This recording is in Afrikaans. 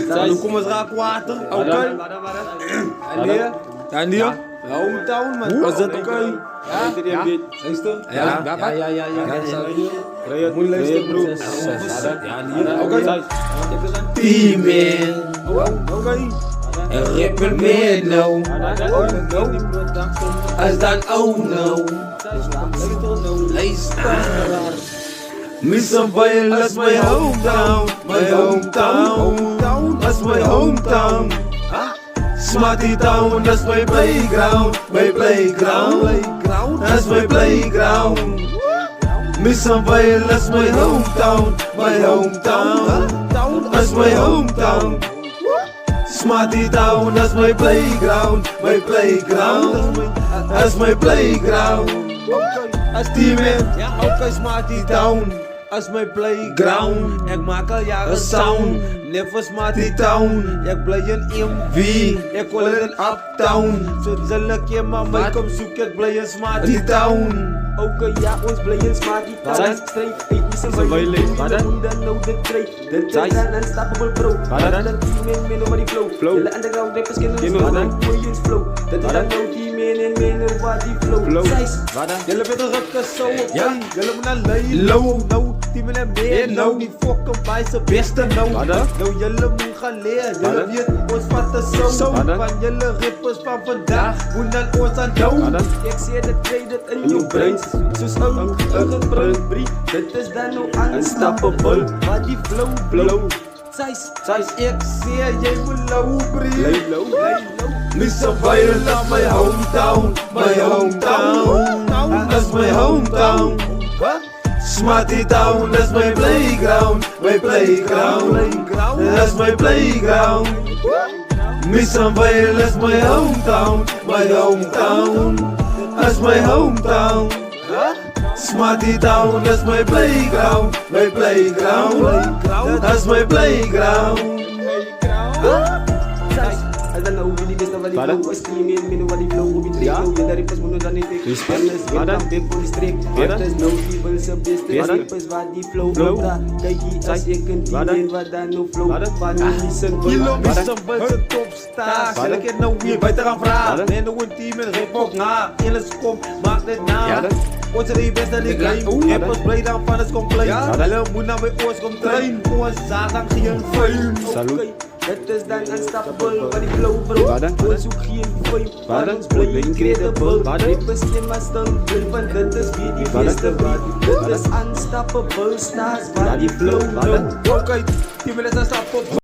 Dan kom eens raak water. Oké. En hier? Hometown, man. Was dat oké? Ja? Luister? Ja. Moet luisteren, bro. Oké. Teamen, Oké. een rapper meer nou. Als dan oh no. Luister. Mr. Bayern, that's my hometown. My hometown. That's my hometown. Smarty Town, that's my playground. My playground. That's my playground. Mr. Bayern, that's my hometown. My hometown. That's my hometown. Smarty Town, that's my playground. My playground. That's my playground. Als teammate, ook als Smarty Town. Als mijn playground. Ik maak al jaren sound. Never Smarty Town. Ik blijf een MV. Ik wil een uptown. Zo zal ik je mama kom zoeken. Ik blijf een Smarty Town. Oké, ja, ons blijven smarty town. Streep, eet niet zo bij je. Dan nou de trade. De trade en unstoppable bro. Dan team in min over die flow. De underground rappers kennen ons van miljoens flow. Dat is dan nou team in min over die flow. Jullie willen rukken zo op. Jullie moeten naar low. Nou, team in meer. Nou, die fokken bij zijn beste nou. Nou, jullie moeten gaan leren. Jullie weten ons vatten zo. Van jullie rappers van vandaag. Moet dan ons aan doen. Ik zie de trade in je brains. Soos een gebrand brief. Dit is dan nou unstoppable. Maar die flow. Size, ik zie jij moet low brief. Mr. Bayern, that's my hometown. My hometown. That's my hometown. Smarty Town, that's my playground. My playground. That's my playground. Mr. Bayern, that's my hometown. My hometown. That's my hometown. Smarty Town, that's my playground. My playground. That's my playground. Als dan nou wie die beste wat die flow is team in min over die flow. Op die trade, je daar rappers moeten dan niet tegen. Anders weer dan big voor die streek. Het is nou die wil ze beste rappers waar die flow. Kijk hier als ik een team in wat dan nou flow. Van die zijn Kilo Mr. Bayern zijn topstar. Zal ik het nou weer buiten gaan vragen? En nou een team in hip-hop na. In het kom, maak het na. Onze die beste die claim. Rappers blij dan van het compleet. Hulle moet naar mijn oors kom train. Ons zaterdag geen fame. Het is dan unstoppable, wat die flow bro. Ons zoek geen fame, van ons blij incredible. Rappers slim als dan want dit is wie die beste bro. Dit is unstoppable stars, wat die flow bro. Oké, team is unstoppable.